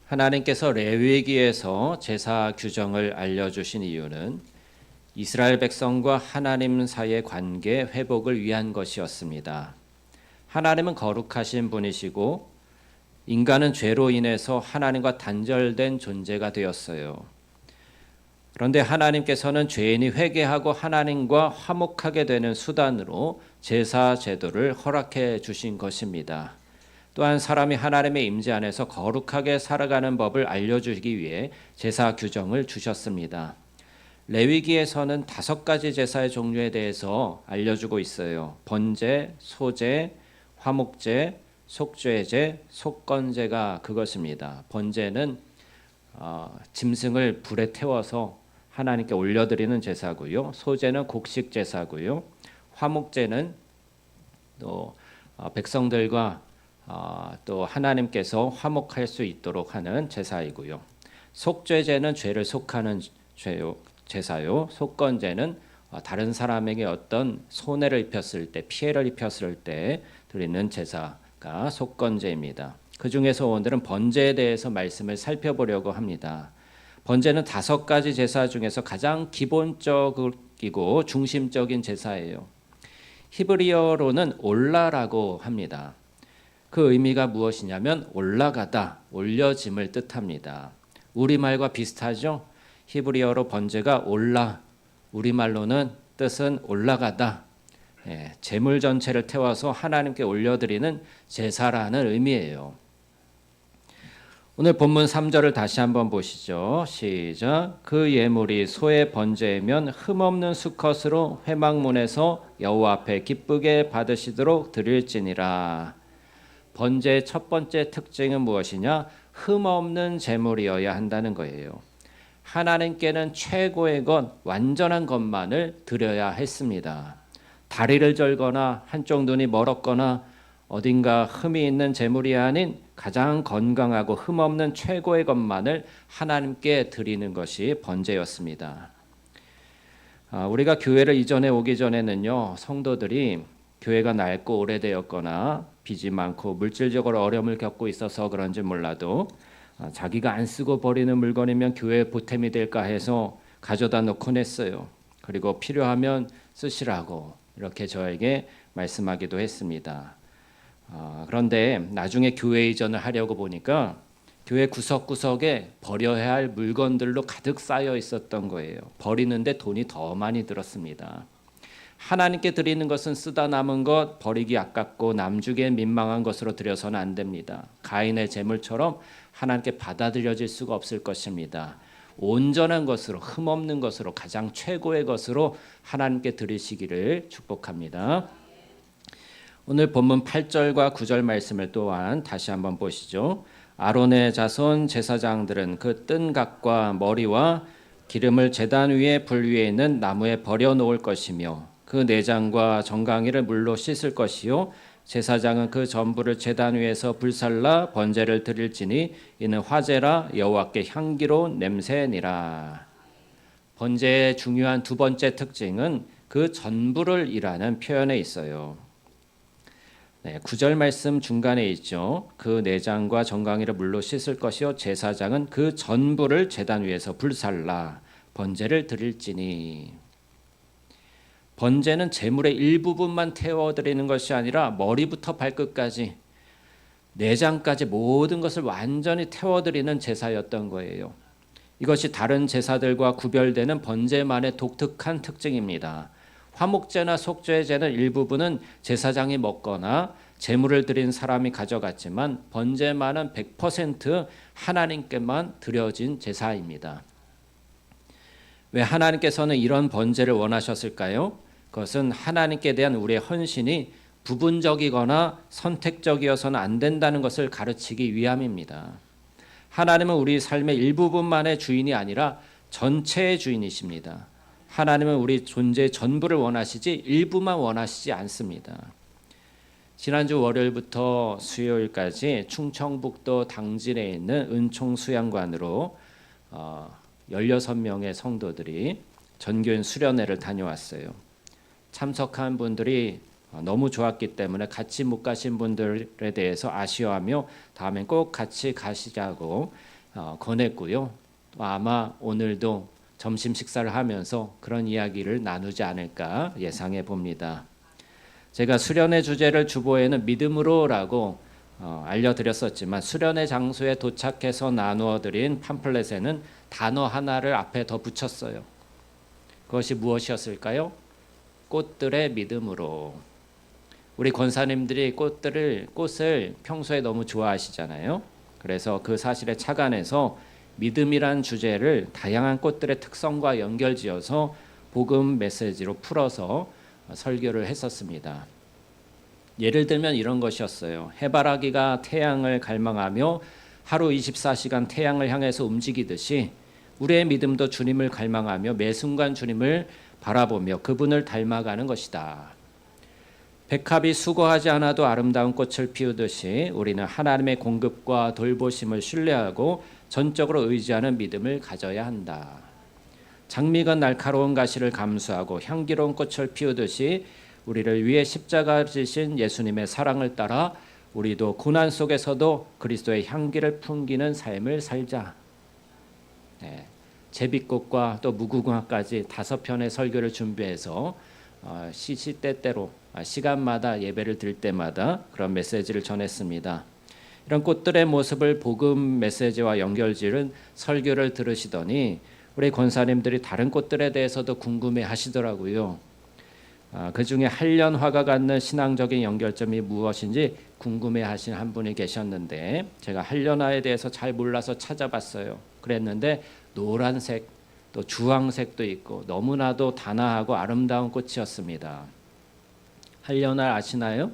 하나님께서 레위기에서 제사 규정을 알려주신 이유는 이스라엘 백성과 하나님 사이의 관계 회복을 위한 것이었습니다. 하나님은 거룩하신 분이시고 인간은 죄로 인해서 하나님과 단절된 존재가 되었어요. 그런데 하나님께서는 죄인이 회개하고 하나님과 화목하게 되는 수단으로 제사 제도를 허락해 주신 것입니다. 또한 사람이 하나님의 임재 안에서 거룩하게 살아가는 법을 알려주기 위해 제사 규정을 주셨습니다. 레위기에서는 5가지 제사의 종류에 대해서 알려주고 있어요. 번제, 소제, 화목제, 속죄제, 속건제가 그것입니다. 번제는 짐승을 불에 태워서 하나님께 올려드리는 제사고요. 소제는 곡식 제사고요. 화목제는 또 백성들과 또 하나님께서 화목할 수 있도록 하는 제사이고요. 속죄제는 죄를 속하는 제사요. 속건제는 다른 사람에게 어떤 손해를 입혔을 때, 피해를 입혔을 때 드리는 제사가 속건제입니다. 그 중에서 오늘은 번제에 대해서 말씀을 살펴보려고 합니다. 번제는 5가지 제사 중에서 가장 기본적이고 중심적인 제사예요. 히브리어로는 올라라고 합니다. 그 의미가 무엇이냐면 올라가다, 올려짐을 뜻합니다. 우리말과 비슷하죠? 히브리어로 번제가 올라, 우리말로는 뜻은 올라가다, 제물 전체를 태워서 하나님께 올려드리는 제사라는 의미예요. 오늘 본문 3절을 다시 한번 보시죠. 시작. 그 예물이 소의 번제면 흠없는 수컷으로 회막문에서 여호와 앞에 기쁘게 받으시도록 드릴지니라. 번제의 첫 번째 특징은 무엇이냐? 흠없는 제물이어야 한다는 거예요. 하나님께는 최고의 것, 완전한 것만을 드려야 했습니다. 다리를 절거나 한쪽 눈이 멀었거나 어딘가 흠이 있는 제물이 아닌 가장 건강하고 흠없는 최고의 것만을 하나님께 드리는 것이 번제였습니다. 우리가 교회를 이전에 오기 전에는요, 성도들이 교회가 낡고 오래되었거나 빚이 많고 물질적으로 어려움을 겪고 있어서 그런지 몰라도 자기가 안 쓰고 버리는 물건이면 교회에 보탬이 될까 해서 가져다 놓곤 했어요. 그리고 필요하면 쓰시라고 이렇게 저에게 말씀하기도 했습니다. 그런데 나중에 교회 이전을 하려고 보니까 교회 구석구석에 버려야 할 물건들로 가득 쌓여 있었던 거예요. 버리는데 돈이 더 많이 들었습니다. 하나님께 드리는 것은 쓰다 남은 것, 버리기 아깝고 남주기에 민망한 것으로 드려서는 안 됩니다. 가인의 제물처럼 하나님께 받아들여질 수가 없을 것입니다. 온전한 것으로, 흠없는 것으로, 가장 최고의 것으로 하나님께 드리시기를 축복합니다. 오늘 본문 8절과 9절 말씀을 또한 다시 한번 보시죠. 아론의 자손 제사장들은 그 뜬 각과 머리와 기름을 제단 위에 불 위에 있는 나무에 버려 놓을 것이며 그 내장과 정강이를 물로 씻을 것이요 제사장은 그 전부를 제단 위에서 불살라 번제를 드릴지니 이는 화제라 여호와께 향기로운 냄새니라. 번제의 중요한 두 번째 특징은 그 전부를 이라는 표현에 있어요. 9절 말씀 중간에 있죠. 그 내장과 정강이를 물로 씻을 것이요 제사장은 그 전부를 제단 위에서 불살라 번제를 드릴지니. 번제는 제물의 일부분만 태워드리는 것이 아니라 머리부터 발끝까지 내장까지 모든 것을 완전히 태워드리는 제사였던 거예요. 이것이 다른 제사들과 구별되는 번제만의 독특한 특징입니다. 화목제나 속죄제는 일부분은 제사장이 먹거나 제물을 드린 사람이 가져갔지만 번제만은 100% 하나님께만 드려진 제사입니다. 왜 하나님께서는 이런 번제를 원하셨을까요? 그것은 하나님께 대한 우리의 헌신이 부분적이거나 선택적이어서는 안 된다는 것을 가르치기 위함입니다. 하나님은 우리 삶의 일부분만의 주인이 아니라 전체의 주인이십니다. 하나님은 우리 존재의 전부를 원하시지 일부만 원하시지 않습니다. 지난주 월요일부터 수요일까지 충청북도 당진에 있는 은총수양관으로 16명의 성도들이 전교인 수련회를 다녀왔어요. 참석한 분들이 너무 좋았기 때문에 같이 못 가신 분들에 대해서 아쉬워하며 다음엔 꼭 같이 가시자고 권했고요. 또 아마 오늘도 점심 식사를 하면서 그런 이야기를 나누지 않을까 예상해 봅니다. 제가 수련의 주제를 주보에는 믿음으로라고 알려드렸었지만 수련의 장소에 도착해서 나누어드린 팜플렛에는 단어 하나를 앞에 더 붙였어요. 그것이 무엇이었을까요? 꽃들의 믿음으로. 우리 권사님들이 꽃을 평소에 너무 좋아하시잖아요. 그래서 그 사실에 착안해서 믿음이란 주제를 다양한 꽃들의 특성과 연결지어서 복음 메시지로 풀어서 설교를 했었습니다. 예를 들면 이런 것이었어요. 해바라기가 태양을 갈망하며 하루 24시간 태양을 향해서 움직이듯이 우리의 믿음도 주님을 갈망하며 매 순간 주님을 바라보며 그분을 닮아가는 것이다. 백합이 수고하지 않아도 아름다운 꽃을 피우듯이 우리는 하나님의 공급과 돌보심을 신뢰하고 전적으로 의지하는 믿음을 가져야 한다. 장미가 날카로운 가시를 감수하고 향기로운 꽃을 피우듯이 우리를 위해 십자가 지신 예수님의 사랑을 따라 우리도 고난 속에서도 그리스도의 향기를 풍기는 삶을 살자. 네, 제비꽃과 또 무궁화까지 5편의 설교를 준비해서 시시때때로 시간마다 예배를 드릴 때마다 그런 메시지를 전했습니다. 이런 꽃들의 모습을 복음 메시지와 연결지은 설교를 들으시더니 우리 권사님들이 다른 꽃들에 대해서도 궁금해 하시더라고요. 그 중에 한련화가 갖는 신앙적인 연결점이 무엇인지 궁금해 하신 한 분이 계셨는데 제가 한련화에 대해서 잘 몰라서 찾아봤어요. 그랬는데 노란색 또 주황색도 있고 너무나도 단아하고 아름다운 꽃이었습니다. 한련화 아시나요?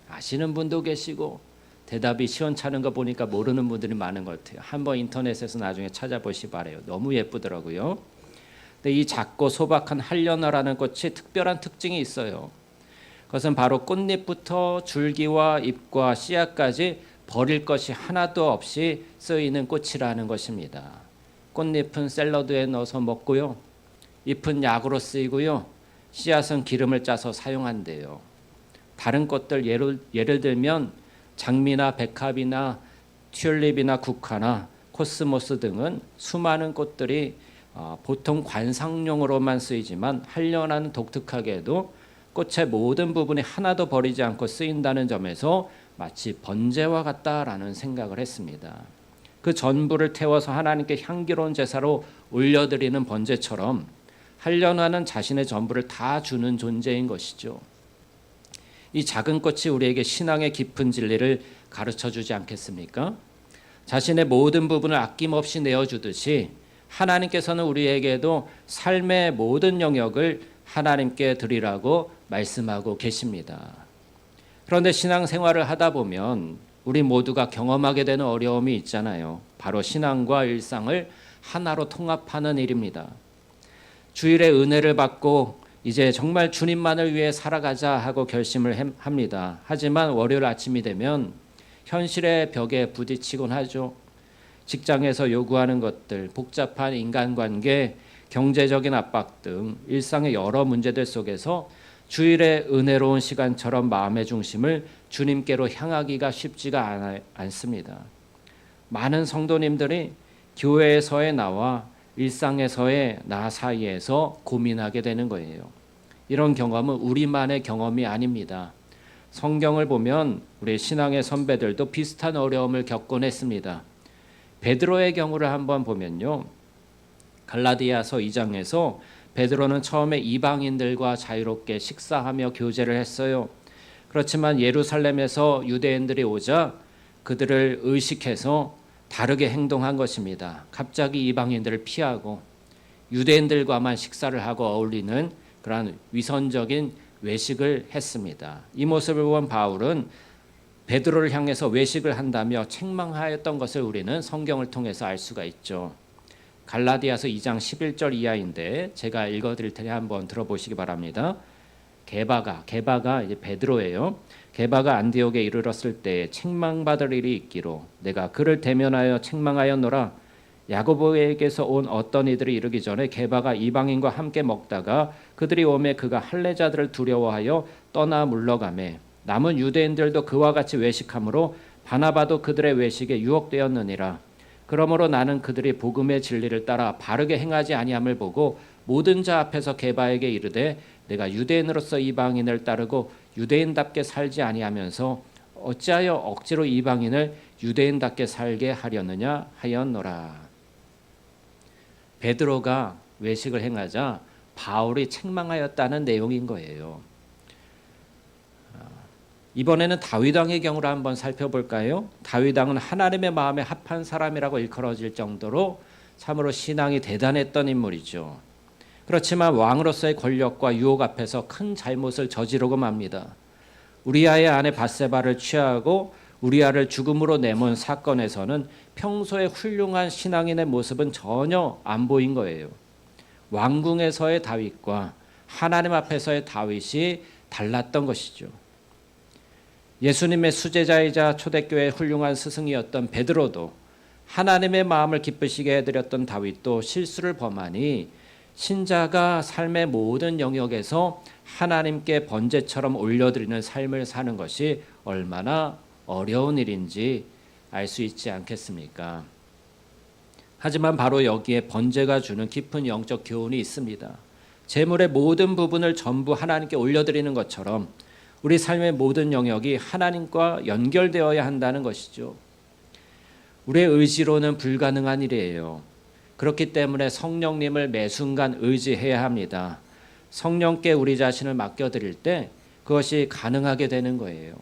아시는 분도 계시고 대답이 시원찮은 거 보니까 모르는 분들이 많은 것 같아요. 한번 인터넷에서 나중에 찾아보시 바래요. 너무 예쁘더라고요. 근데 이 작고 소박한 한련화라는 꽃이 특별한 특징이 있어요. 그것은 바로 꽃잎부터 줄기와 잎과 씨앗까지 버릴 것이 하나도 없이 쓰이는 꽃이라는 것입니다. 꽃잎은 샐러드에 넣어서 먹고요. 잎은 약으로 쓰이고요. 씨앗은 기름을 짜서 사용한대요. 다른 꽃들 예를 들면 장미나 백합이나 튤립이나 국화나 코스모스 등은 수많은 꽃들이 보통 관상용으로만 쓰이지만 한련화는 독특하게도 꽃의 모든 부분이 하나도 버리지 않고 쓰인다는 점에서 마치 번제와 같다라는 생각을 했습니다. 그 전부를 태워서 하나님께 향기로운 제사로 올려드리는 번제처럼 한련화는 자신의 전부를 다 주는 존재인 것이죠. 이 작은 꽃이 우리에게 신앙의 깊은 진리를 가르쳐주지 않겠습니까? 자신의 모든 부분을 아낌없이 내어주듯이 하나님께서는 우리에게도 삶의 모든 영역을 하나님께 드리라고 말씀하고 계십니다. 그런데 신앙생활을 하다 보면 우리 모두가 경험하게 되는 어려움이 있잖아요. 바로 신앙과 일상을 하나로 통합하는 일입니다. 주일에 은혜를 받고 이제 정말 주님만을 위해 살아가자 하고 결심을 합니다. 하지만 월요일 아침이 되면 현실의 벽에 부딪히곤 하죠. 직장에서 요구하는 것들, 복잡한 인간관계, 경제적인 압박 등 일상의 여러 문제들 속에서 주일의 은혜로운 시간처럼 마음의 중심을 주님께로 향하기가 쉽지가 않습니다. 많은 성도님들이 교회에서의 나와 일상에서의 나 사이에서 고민하게 되는 거예요. 이런 경험은 우리만의 경험이 아닙니다. 성경을 보면 우리 신앙의 선배들도 비슷한 어려움을 겪곤 했습니다. 베드로의 경우를 한번 보면요. 갈라디아서 2장에서 베드로는 처음에 이방인들과 자유롭게 식사하며 교제를 했어요. 그렇지만 예루살렘에서 유대인들이 오자 그들을 의식해서 다르게 행동한 것입니다. 갑자기 이방인들을 피하고 유대인들과만 식사를 하고 어울리는 그러한 위선적인 외식을 했습니다. 이 모습을 본 바울은 베드로를 향해서 외식을 한다며 책망하였던 것을 우리는 성경을 통해서 알 수가 있죠. 갈라디아서 2장 11절 이하인데 제가 읽어드릴 테니 한번 들어보시기 바랍니다. 게바가 이제 베드로예요. 게바가 안디옥에 이르렀을 때 책망받을 일이 있기로 내가 그를 대면하여 책망하였노라. 야고보에게서 온 어떤 이들이 이르기 전에 게바가 이방인과 함께 먹다가 그들이 오매 그가 할례자들을 두려워하여 떠나 물러가매 남은 유대인들도 그와 같이 외식함으로 바나바도 그들의 외식에 유혹되었느니라. 그러므로 나는 그들이 복음의 진리를 따라 바르게 행하지 아니함을 보고 모든 자 앞에서 게바에게 이르되 내가 유대인으로서 이방인을 따르고 유대인답게 살지 아니하면서 어찌하여 억지로 이방인을 유대인답게 살게 하려느냐 하였노라. 베드로가 외식을 행하자 바울이 책망하였다는 내용인 거예요. 이번에는 다윗 왕의 경우를 한번 살펴볼까요? 다윗 왕은 하나님의 마음에 합한 사람이라고 일컬어질 정도로 참으로 신앙이 대단했던 인물이죠. 그렇지만 왕으로서의 권력과 유혹 앞에서 큰 잘못을 저지르고 맙니다. 우리아의 아내 밧세바를 취하고 우리아를 죽음으로 내몬 사건에서는 평소에 훌륭한 신앙인의 모습은 전혀 안 보인 거예요. 왕궁에서의 다윗과 하나님 앞에서의 다윗이 달랐던 것이죠. 예수님의 수제자이자 초대교회의 훌륭한 스승이었던 베드로도 하나님의 마음을 기쁘시게 해드렸던 다윗도 실수를 범하니 신자가 삶의 모든 영역에서 하나님께 번제처럼 올려드리는 삶을 사는 것이 얼마나 어려운 일인지 알 수 있지 않겠습니까? 하지만 바로 여기에 번제가 주는 깊은 영적 교훈이 있습니다. 재물의 모든 부분을 전부 하나님께 올려드리는 것처럼 우리 삶의 모든 영역이 하나님과 연결되어야 한다는 것이죠. 우리의 의지로는 불가능한 일이에요. 그렇기 때문에 성령님을 매 순간 의지해야 합니다. 성령께 우리 자신을 맡겨드릴 때 그것이 가능하게 되는 거예요.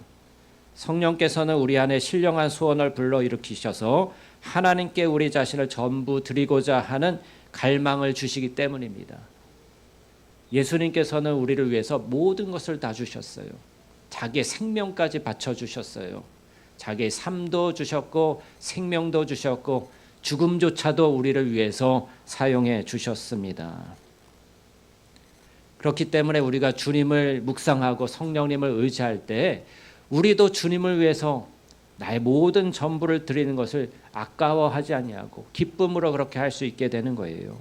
성령께서는 우리 안에 신령한 소원을 불러일으키셔서 하나님께 우리 자신을 전부 드리고자 하는 갈망을 주시기 때문입니다. 예수님께서는 우리를 위해서 모든 것을 다 주셨어요. 자기의 생명까지 바쳐주셨어요. 자기의 삶도 주셨고 생명도 주셨고 죽음조차도 우리를 위해서 사용해 주셨습니다. 그렇기 때문에 우리가 주님을 묵상하고 성령님을 의지할 때 우리도 주님을 위해서 나의 모든 전부를 드리는 것을 아까워하지 아니하고 기쁨으로 그렇게 할 수 있게 되는 거예요.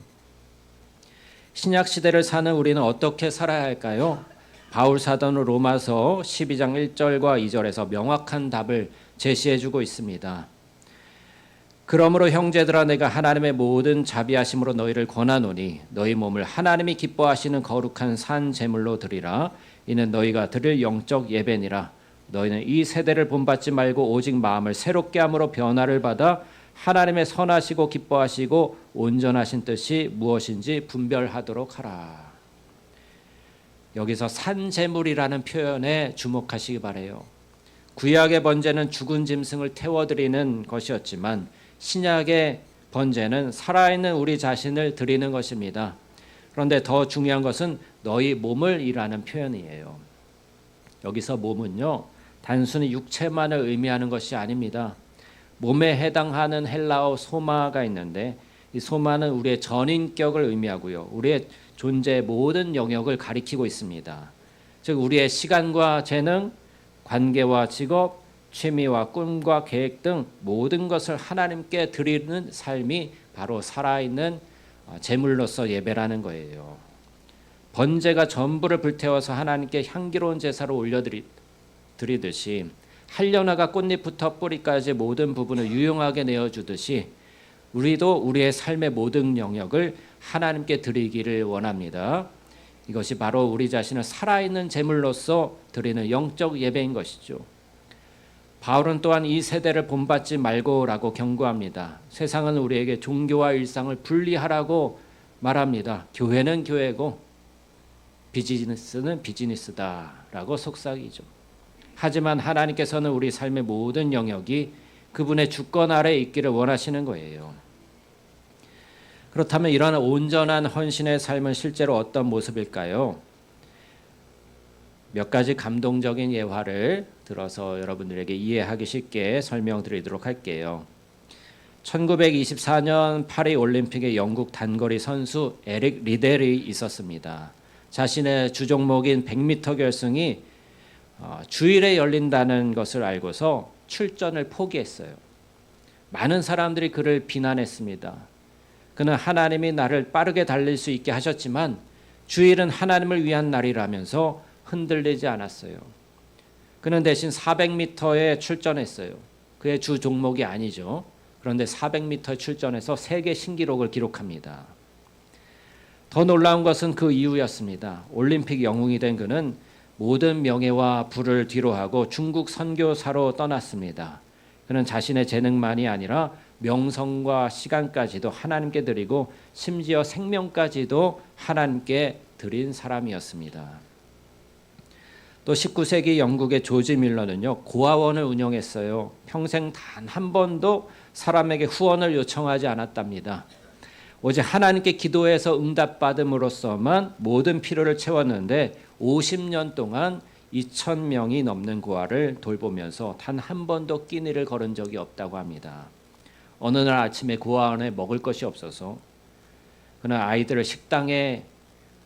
신약 시대를 사는 우리는 어떻게 살아야 할까요? 바울 사도는 로마서 12장 1절과 2절에서 명확한 답을 제시해 주고 있습니다. 그러므로 형제들아 내가 하나님의 모든 자비하심으로 너희를 권하노니 너희 몸을 하나님이 기뻐하시는 거룩한 산 제물로 드리라. 이는 너희가 드릴 영적 예배니라. 너희는 이 세대를 본받지 말고 오직 마음을 새롭게 함으로 변화를 받아 하나님의 선하시고 기뻐하시고 온전하신 뜻이 무엇인지 분별하도록 하라. 여기서 산제물이라는 표현에 주목하시기 바라요. 구약의 번제는 죽은 짐승을 태워드리는 것이었지만 신약의 번제는 살아있는 우리 자신을 드리는 것입니다. 그런데 더 중요한 것은 너희 몸을 이라는 표현이에요. 여기서 몸은요, 단순히 육체만을 의미하는 것이 아닙니다. 몸에 해당하는 헬라어 소마가 있는데 이 소마는 우리의 전인격을 의미하고요. 우리의 존재의 모든 영역을 가리키고 있습니다. 즉 우리의 시간과 재능, 관계와 직업, 취미와 꿈과 계획 등 모든 것을 하나님께 드리는 삶이 바로 살아있는 제물로서 예배라는 거예요. 번제가 전부를 불태워서 하나님께 향기로운 제사로 올려드리듯이 한려나가 꽃잎부터 뿌리까지 모든 부분을 유용하게 내어주듯이 우리도 우리의 삶의 모든 영역을 하나님께 드리기를 원합니다. 이것이 바로 우리 자신을 살아있는 제물로서 드리는 영적 예배인 것이죠. 바울은 또한 이 세대를 본받지 말고라고 경고합니다. 세상은 우리에게 종교와 일상을 분리하라고 말합니다. 교회는 교회고 비즈니스는 비즈니스다라고 속삭이죠. 하지만 하나님께서는 우리 삶의 모든 영역이 그분의 주권 아래에 있기를 원하시는 거예요. 그렇다면 이러한 온전한 헌신의 삶은 실제로 어떤 모습일까요? 몇 가지 감동적인 예화를 들어서 여러분들에게 이해하기 쉽게 설명드리도록 할게요. 1924년 파리 올림픽에 영국 단거리 선수 에릭 리델이 있었습니다. 자신의 주종목인 100m 결승이 주일에 열린다는 것을 알고서 출전을 포기했어요. 많은 사람들이 그를 비난했습니다. 그는 하나님이 나를 빠르게 달릴 수 있게 하셨지만 주일은 하나님을 위한 날이라면서 흔들리지 않았어요. 그는 대신 400m에 출전했어요. 그의 주 종목이 아니죠. 그런데 400m 출전해서 세계 신기록을 기록합니다. 더 놀라운 것은 그 이후였습니다. 올림픽 영웅이 된 그는 모든 명예와 부를 뒤로하고 중국 선교사로 떠났습니다. 그는 자신의 재능만이 아니라 명성과 시간까지도 하나님께 드리고 심지어 생명까지도 하나님께 드린 사람이었습니다. 또 19세기 영국의 조지 밀러는요, 고아원을 운영했어요. 평생 단 한 번도 사람에게 후원을 요청하지 않았답니다. 오직 하나님께 기도해서 응답받음으로써만 모든 필요를 채웠는데 50년 동안 2,000명이 넘는 고아를 돌보면서 단 한 번도 끼니를 거른 적이 없다고 합니다. 어느 날 아침에 고아원에 먹을 것이 없어서 그는 아이들을 식당에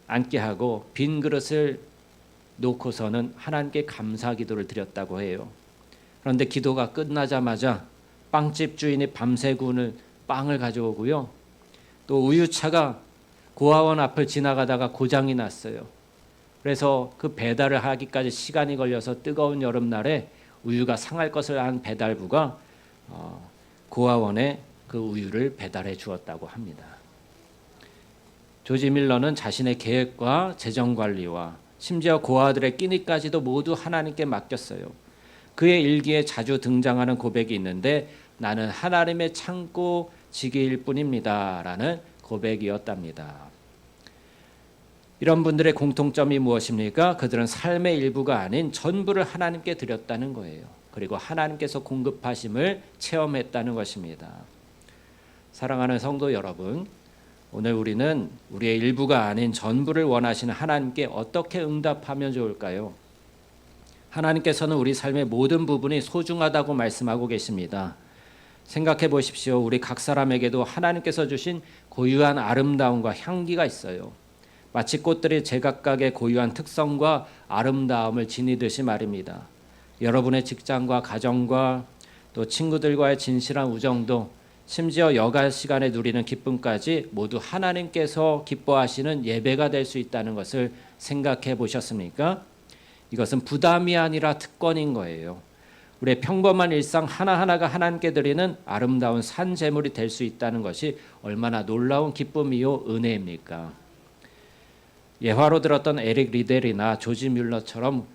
앉게 하고 빈 그릇을 놓고서는 하나님께 감사 기도를 드렸다고 해요. 그런데 기도가 끝나자마자 빵집 주인이 밤새 구운 빵을 가져오고요. 또 우유차가 고아원 앞을 지나가다가 고장이 났어요. 그래서 그 배달을 하기까지 시간이 걸려서 뜨거운 여름날에 우유가 상할 것을 안 배달부가 고아원에 그 우유를 배달해 주었다고 합니다. 조지 밀러는 자신의 계획과 재정관리와 심지어 고아들의 끼니까지도 모두 하나님께 맡겼어요. 그의 일기에 자주 등장하는 고백이 있는데 나는 하나님의 창고 지기일 뿐입니다 라는 고백이었답니다. 이런 분들의 공통점이 무엇입니까? 그들은 삶의 일부가 아닌 전부를 하나님께 드렸다는 거예요. 그리고 하나님께서 공급하심을 체험했다는 것입니다. 사랑하는 성도 여러분, 오늘 우리는 우리의 일부가 아닌 전부를 원하시는 하나님께 어떻게 응답하면 좋을까요? 하나님께서는 우리 삶의 모든 부분이 소중하다고 말씀하고 계십니다. 생각해 보십시오. 우리 각 사람에게도 하나님께서 주신 고유한 아름다움과 향기가 있어요. 마치 꽃들이 제각각의 고유한 특성과 아름다움을 지니듯이 말입니다. 여러분의 직장과 가정과 또 친구들과의 진실한 우정도 심지어 여가 시간에 누리는 기쁨까지 모두 하나님께서 기뻐하시는 예배가 될 수 있다는 것을 생각해 보셨습니까? 이것은 부담이 아니라 특권인 거예요. 우리의 평범한 일상 하나하나가 하나님께 드리는 아름다운 산 제물이 될 수 있다는 것이 얼마나 놀라운 기쁨이요 은혜입니까? 예화로 들었던 에릭 리델이나 조지 뮬러처럼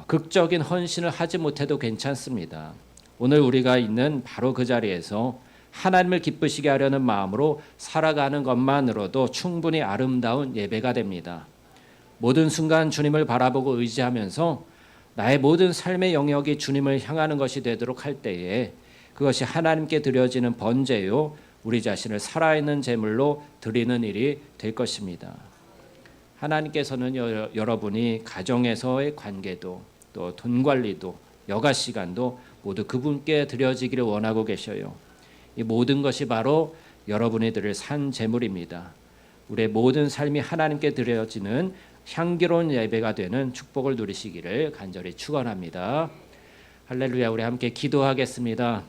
극적인 헌신을 하지 못해도 괜찮습니다. 오늘 우리가 있는 바로 그 자리에서 하나님을 기쁘시게 하려는 마음으로 살아가는 것만으로도 충분히 아름다운 예배가 됩니다. 모든 순간 주님을 바라보고 의지하면서 나의 모든 삶의 영역이 주님을 향하는 것이 되도록 할 때에 그것이 하나님께 드려지는 번제요 우리 자신을 살아있는 제물로 드리는 일이 될 것입니다. 하나님께서는 여러분이 가정에서의 관계도 또 돈 관리도 여가 시간도 모두 그분께 드려지기를 원하고 계셔요. 이 모든 것이 바로 여러분이 드릴 산 제물입니다. 우리의 모든 삶이 하나님께 드려지는 향기로운 예배가 되는 축복을 누리시기를 간절히 축원합니다. 할렐루야. 우리 함께 기도하겠습니다.